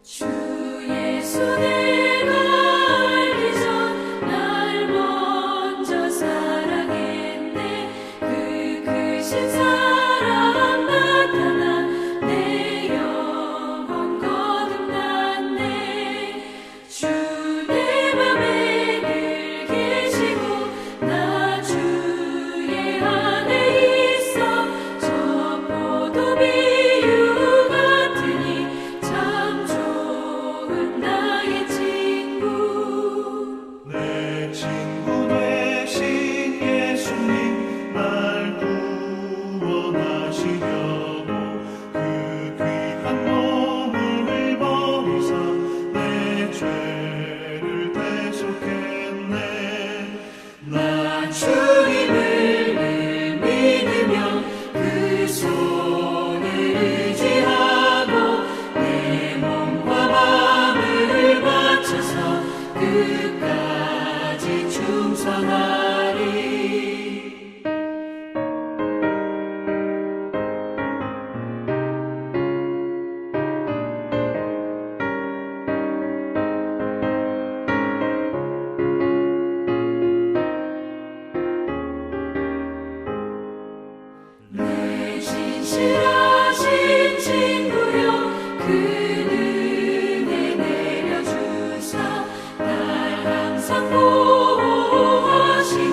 주 예수 내가 알기 전 날 먼저 사랑했네. 그 크신 사랑 나타나 내 영혼 거듭났네. 주 내 맘에 늘 계시고 나 주의 안에 있어. 저 포도비유 같으니 참 좋은 나의 친구. 내 친구 되신 예수님 날 구원하시려고 그 귀한 몸을 버리사 내 죄를 대속했네. 나 주님을 늘 믿으며 그 손을 의지하고 내 몸과 마음을 바쳐서 끝까지 충성하리. 내 진실하신 친구여 그 은혜 내려주사 날 항상 보호하시고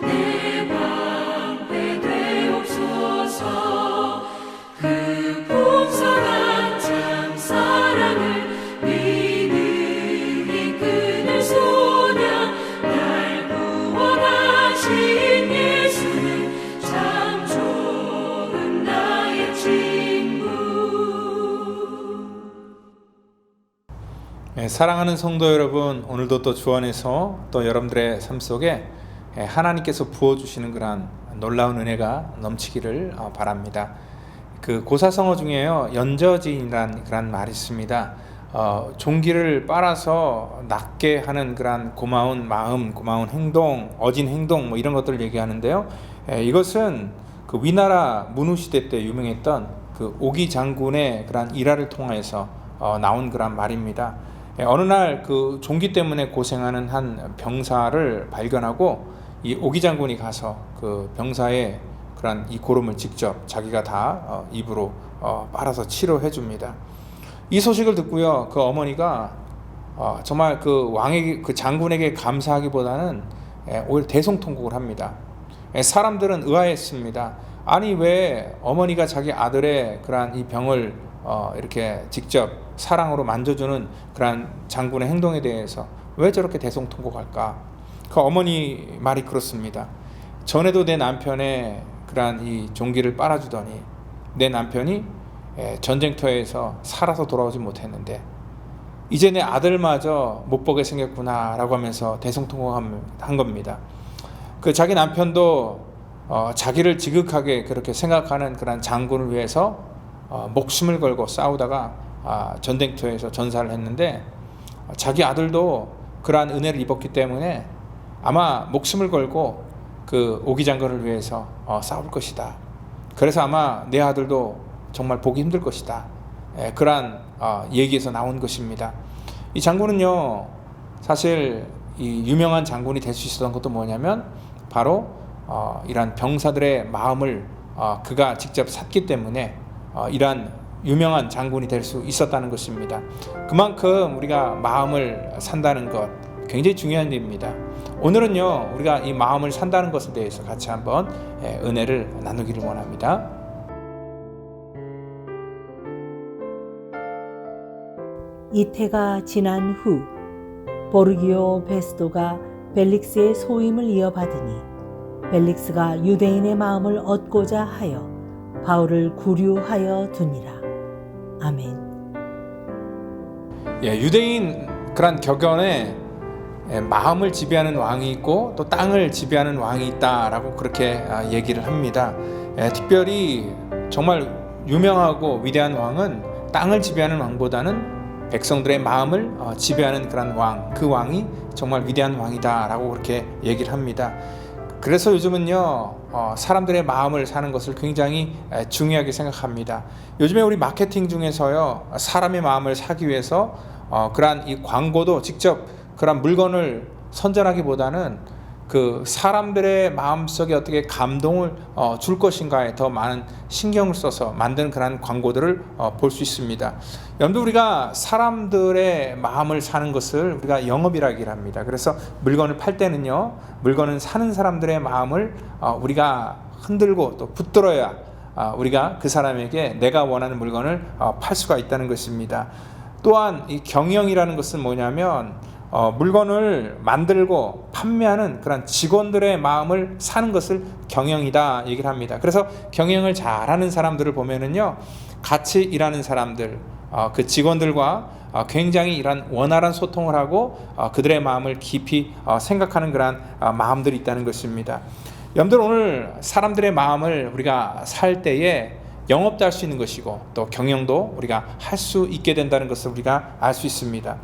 내 방패 되옵소서. 그 풍성한 참 사랑을 믿음이 끊을 소냐. 날 구원하신 예수는 참 좋은 나의 친구. 사랑하는 성도 여러분, 오늘도 또 주 안에서 또 여러분들의 삶 속에 하나님께서 부어주시는 그러한 놀라운 은혜가 넘치기를 바랍니다. 그 고사성어 중에요, 연저지인이라는 그런 말이 있습니다. 종기를 빨아서 낫게 하는 그런 고마운 마음, 고마운 행동, 어진 행동 뭐 이런 것들을 얘기하는데요. 이것은 그 위나라 문후시대 때 유명했던 그 오기 장군의 그런 일화를 통해서 나온 그런 말입니다. 어느 날 그 종기 때문에 고생하는 한 병사를 발견하고 이 오기 장군이 가서 그 병사의 그런 이 고름을 직접 자기가 다 입으로 빨아서 치료해 줍니다. 이 소식을 듣고요, 그 어머니가 정말 그 왕에게, 그 장군에게 감사하기보다는 오히려 대성통곡을 합니다. 사람들은 의아했습니다. 아니 왜 어머니가 자기 아들의 그러한 이 병을 이렇게 직접 사랑으로 만져주는 그러한 장군의 행동에 대해서 왜 저렇게 대성통곡할까? 그 어머니 말이 그렇습니다. 전에도 내 남편의 그러한 이 종기를 빨아주더니 내 남편이 전쟁터에서 살아서 돌아오지 못했는데 이제 내 아들마저 못 보게 생겼구나 라고 하면서 대성통곡한 겁니다. 그 자기 남편도 자기를 지극하게 그렇게 생각하는 그런 장군을 위해서 목숨을 걸고 싸우다가 전쟁터에서 전사를 했는데 자기 아들도 그러한 은혜를 입었기 때문에 아마 목숨을 걸고 그 오기 장군을 위해서 싸울 것이다. 그래서 아마 내 아들도 정말 보기 힘들 것이다. 그러한 얘기에서 나온 것입니다. 이 장군은요, 사실 이 유명한 장군이 될 수 있었던 것도 뭐냐면 바로 이러한 병사들의 마음을 그가 직접 샀기 때문에 이러한 유명한 장군이 될 수 있었다는 것입니다. 그만큼 우리가 마음을 산다는 것 굉장히 중요한 일입니다. 오늘은요, 우리가 이 마음을 산다는 것에 대해서 같이 한번 은혜를 나누기를 원합니다. 이태가 지난 후 보르기오 베스도가 벨릭스의 소임을 이어받으니 벨릭스가 유대인의 마음을 얻고자 하여 바울을 구류하여 두니라. 아멘. 유대인 그런 격언에 마음을 지배하는 왕이 있고 또 땅을 지배하는 왕이 있다라고 그렇게 얘기를 합니다. 특별히 정말 유명하고 위대한 왕은 땅을 지배하는 왕보다는 백성들의 마음을 지배하는 그런 왕, 그 왕이 정말 위대한 왕이다라고 그렇게 얘기를 합니다. 그래서 요즘은요 사람들의 마음을 사는 것을 굉장히 중요하게 생각합니다. 요즘에 우리 마케팅 중에서요 사람의 마음을 사기 위해서 그러한 이 광고도 직접 그런 물건을 선전하기보다는 그 사람들의 마음속에 어떻게 감동을 줄 것인가에 더 많은 신경을 써서 만든 그런 광고들을 볼 수 있습니다. 여러분들 우리가 사람들의 마음을 사는 것을 우리가 영업이라고 합니다. 그래서 물건을 팔 때는요 물건은 사는 사람들의 마음을 우리가 흔들고 또 붙들어야 우리가 그 사람에게 내가 원하는 물건을 팔 수가 있다는 것입니다. 또한 이 경영이라는 것은 뭐냐면 물건을 만들고 판매하는 그런 직원들의 마음을 사는 것을 경영이다 얘기를 합니다. 그래서 경영을 잘하는 사람들을 보면은요 같이 일하는 사람들 그 직원들과 굉장히 이런 원활한 소통을 하고 그들의 마음을 깊이 생각하는 그런 마음들이 있다는 것입니다. 여러분들 오늘 사람들의 마음을 우리가 살 때에 영업도 할 수 있는 것이고 또 경영도 우리가 할 수 있게 된다는 것을 우리가 알 수 있습니다.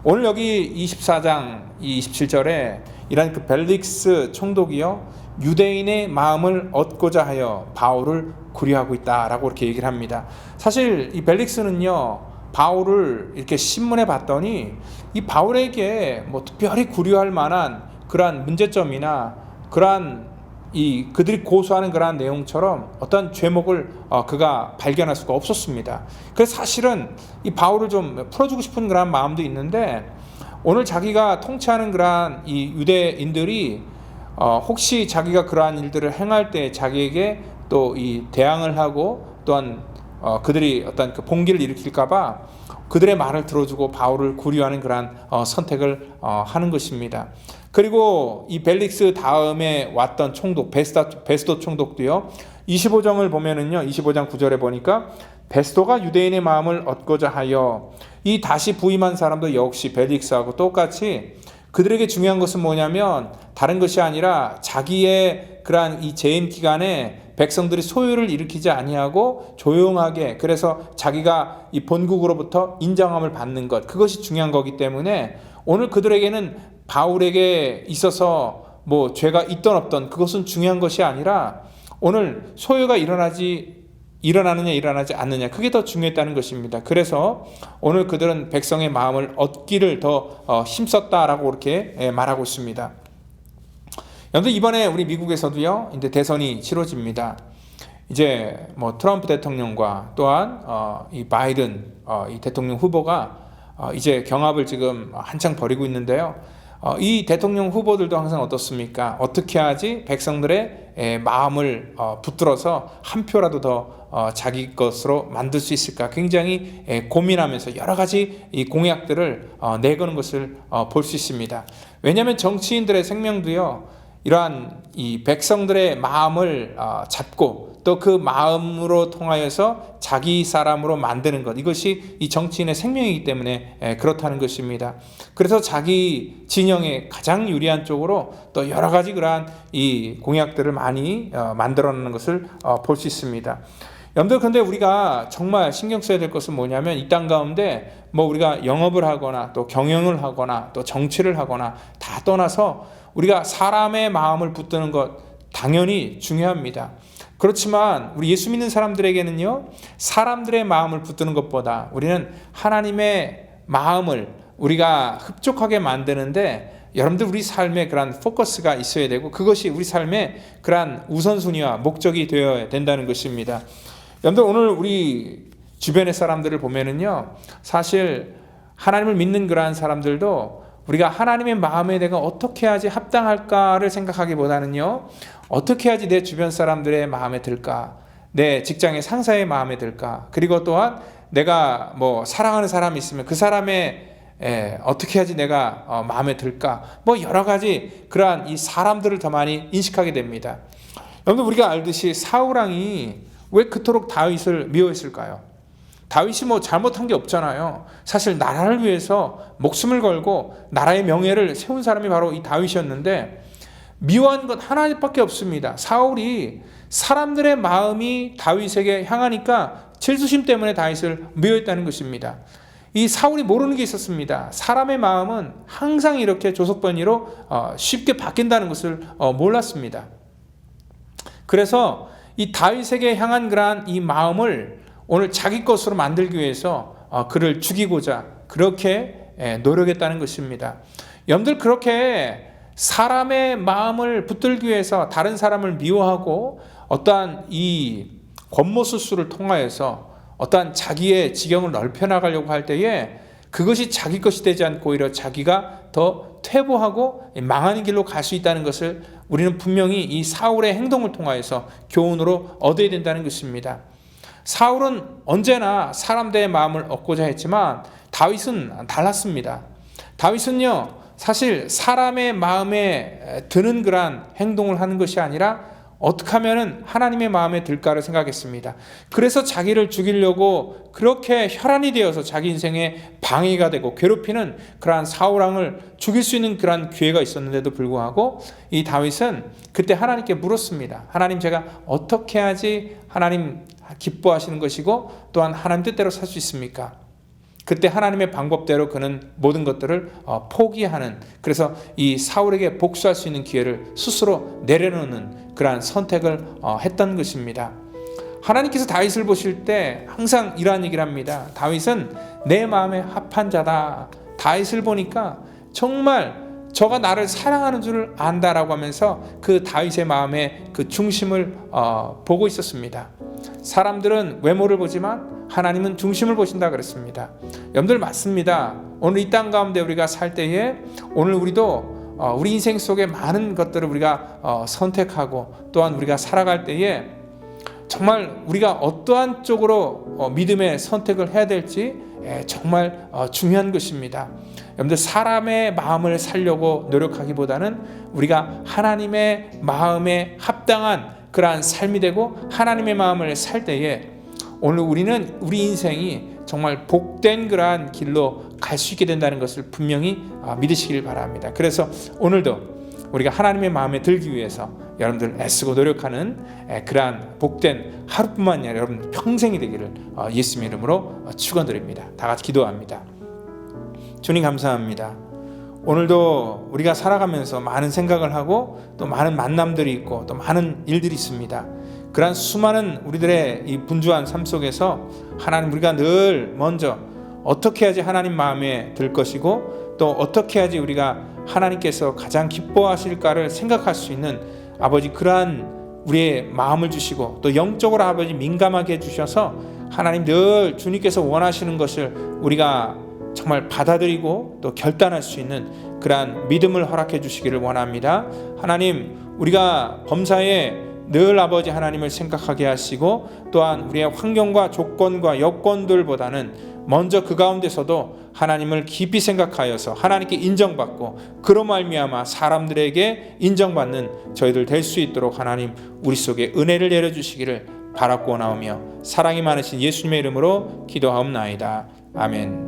오늘 여기 24장 27절에 이런 그 벨릭스 총독이요 유대인의 마음을 얻고자 하여 바울을 구려하고 있다라고 이렇게 얘기를 합니다. 사실 이 벨릭스는요 바울을 이렇게 신문에 봤더니 이 바울에게 뭐 특별히 구려할 만한 그러한 문제점이나 그러한 이 그들이 고소하는 그러한 내용처럼 어떤 죄목을 그가 발견할 수가 없었습니다. 그래서 사실은 이 바울을 좀 풀어주고 싶은 그러한 마음도 있는데 오늘 자기가 통치하는 그러한 이 유대인들이 혹시 자기가 그러한 일들을 행할 때 자기에게 또 이 대항을 하고 또한 그들이 어떤 그 봉기를 일으킬까봐 그들의 말을 들어주고 바울을 구류하는 그러한 선택을 하는 것입니다. 그리고 이 벨릭스 다음에 왔던 총독 베스도 총독도요 25장을 보면은요 25장 9절에 보니까 베스도가 유대인의 마음을 얻고자 하여 이 다시 부임한 사람도 역시 벨릭스하고 똑같이 그들에게 중요한 것은 뭐냐면 다른 것이 아니라 자기의 그러한 이 재임 기간에 백성들이 소요를 일으키지 아니하고 조용하게 그래서 자기가 이 본국으로부터 인정함을 받는 것 그것이 중요한 거기 때문에 오늘 그들에게는 바울에게 있어서 뭐 죄가 있던 없던 그것은 중요한 것이 아니라 오늘 소요가 일어나느냐 일어나지 않느냐 그게 더 중요했다는 것입니다. 그래서 오늘 그들은 백성의 마음을 얻기를 더 힘썼다라고 이렇게 말하고 있습니다. 여러분들 이번에 우리 미국에서도요 이제 대선이 치러집니다. 이제 뭐 트럼프 대통령과 또한 이 바이든 이 대통령 후보가 이제 경합을 지금 한창 벌이고 있는데요. 이 대통령 후보들도 항상 어떻습니까? 어떻게 하지 백성들의 마음을 붙들어서 한 표라도 더 자기 것으로 만들 수 있을까? 굉장히 고민하면서 여러 가지 이 공약들을 내거는 것을 볼 수 있습니다. 왜냐하면 정치인들의 생명도요. 이러한 이 백성들의 마음을 잡고 또 그 마음으로 통하여서 자기 사람으로 만드는 것 이것이 이 정치인의 생명이기 때문에 그렇다는 것입니다. 그래서 자기 진영에 가장 유리한 쪽으로 또 여러 가지 그러한 이 공약들을 많이 만들어내는 것을 볼 수 있습니다. 여러분들 그런데 우리가 정말 신경 써야 될 것은 뭐냐면 이 땅 가운데 뭐 우리가 영업을 하거나 또 경영을 하거나 또 정치를 하거나 다 떠나서 우리가 사람의 마음을 붙드는 것 당연히 중요합니다. 그렇지만 우리 예수 믿는 사람들에게는요 사람들의 마음을 붙드는 것보다 우리는 하나님의 마음을 우리가 흡족하게 만드는데 여러분들 우리 삶에 그러한 포커스가 있어야 되고 그것이 우리 삶의 그러한 우선순위와 목적이 되어야 된다는 것입니다. 여러분들 오늘 우리 주변의 사람들을 보면은요 사실 하나님을 믿는 그러한 사람들도 우리가 하나님의 마음에 내가 어떻게 해야지 합당할까를 생각하기보다는요 어떻게 해야지 내 주변 사람들의 마음에 들까 내 직장의 상사의 마음에 들까 그리고 또한 내가 뭐 사랑하는 사람이 있으면 그 사람의 어떻게 해야지 내가 마음에 들까 뭐 여러 가지 그러한 이 사람들을 더 많이 인식하게 됩니다. 여러분 우리가 알듯이 사울왕이 왜 그토록 다윗을 미워했을까요? 다윗이 뭐 잘못한 게 없잖아요. 사실 나라를 위해서 목숨을 걸고 나라의 명예를 세운 사람이 바로 이 다윗이었는데 미워한 것 하나밖에 없습니다. 사울이 사람들의 마음이 다윗에게 향하니까 질투심 때문에 다윗을 미워했다는 것입니다. 이 사울이 모르는 게 있었습니다. 사람의 마음은 항상 이렇게 조석번이로 쉽게 바뀐다는 것을 몰랐습니다. 그래서 이 다윗에게 향한 그러한 이 마음을 오늘 자기 것으로 만들기 위해서 그를 죽이고자 그렇게 노력했다는 것입니다. 여러분들 그렇게 사람의 마음을 붙들기 위해서 다른 사람을 미워하고 어떠한 이 권모술수를 통하여서 어떠한 자기의 지경을 넓혀나가려고 할 때에 그것이 자기 것이 되지 않고 오히려 자기가 더 퇴보하고 망하는 길로 갈 수 있다는 것을 우리는 분명히 이 사울의 행동을 통하여서 교훈으로 얻어야 된다는 것입니다. 사울은 언제나 사람들의 마음을 얻고자 했지만 다윗은 달랐습니다. 다윗은요, 사실 사람의 마음에 드는 그러한 행동을 하는 것이 아니라 어떻게 하면 하나님의 마음에 들까를 생각했습니다. 그래서 자기를 죽이려고 그렇게 혈안이 되어서 자기 인생에 방해가 되고 괴롭히는 그러한 사울왕을 죽일 수 있는 그러한 기회가 있었는데도 불구하고 이 다윗은 그때 하나님께 물었습니다. 하나님, 제가 어떻게 해야지 하나님 기뻐하시는 것이고 또한 하나님 뜻대로 살 수 있습니까? 그때 하나님의 방법대로 그는 모든 것들을 포기하는, 그래서 이 사울에게 복수할 수 있는 기회를 스스로 내려놓는 그러한 선택을 했던 것입니다. 하나님께서 다윗을 보실 때 항상 이러한 얘기를 합니다. 다윗은 내 마음에 합한 자다. 다윗을 보니까 정말 저가 나를 사랑하는 줄을 안다라고 하면서 그 다윗의 마음의 그 중심을 보고 있었습니다. 사람들은 외모를 보지만 하나님은 중심을 보신다 그랬습니다. 여러분들 맞습니다. 오늘 이 땅 가운데 우리가 살 때에 오늘 우리도 우리 인생 속에 많은 것들을 우리가 선택하고 또한 우리가 살아갈 때에 정말 우리가 어떠한 쪽으로 믿음의 선택을 해야 될지 정말 중요한 것입니다. 여러분들 사람의 마음을 살려고 노력하기보다는 우리가 하나님의 마음에 합당한 그러한 삶이 되고 하나님의 마음을 살 때에 오늘 우리는 우리 인생이 정말 복된 그러한 길로 갈 수 있게 된다는 것을 분명히 믿으시길 바랍니다. 그래서 오늘도 우리가 하나님의 마음에 들기 위해서 여러분들 애쓰고 노력하는 그러한 복된 하루뿐만 아니라 여러분 평생이 되기를 예수님의 이름으로 축원드립니다. 다 같이 기도합니다. 주님 감사합니다. 오늘도 우리가 살아가면서 많은 생각을 하고 또 많은 만남들이 있고 또 많은 일들이 있습니다. 그러한 수많은 우리들의 이 분주한 삶 속에서 하나님, 우리가 늘 먼저 어떻게 해야지 하나님 마음에 들 것이고 또 어떻게 해야지 우리가 하나님께서 가장 기뻐하실까를 생각할 수 있는 아버지 그러한 우리의 마음을 주시고 또 영적으로 아버지 민감하게 해주셔서 하나님 늘 주님께서 원하시는 것을 우리가 정말 받아들이고 또 결단할 수 있는 그러한 믿음을 허락해 주시기를 원합니다. 하나님, 우리가 범사에 늘 아버지 하나님을 생각하게 하시고 또한 우리의 환경과 조건과 여건들보다는 먼저 그 가운데서도 하나님을 깊이 생각하여서 하나님께 인정받고 그로 말미암아 사람들에게 인정받는 저희들 될 수 있도록 하나님 우리 속에 은혜를 내려주시기를 바라고 나오며 사랑이 많으신 예수님의 이름으로 기도하옵나이다. 아멘.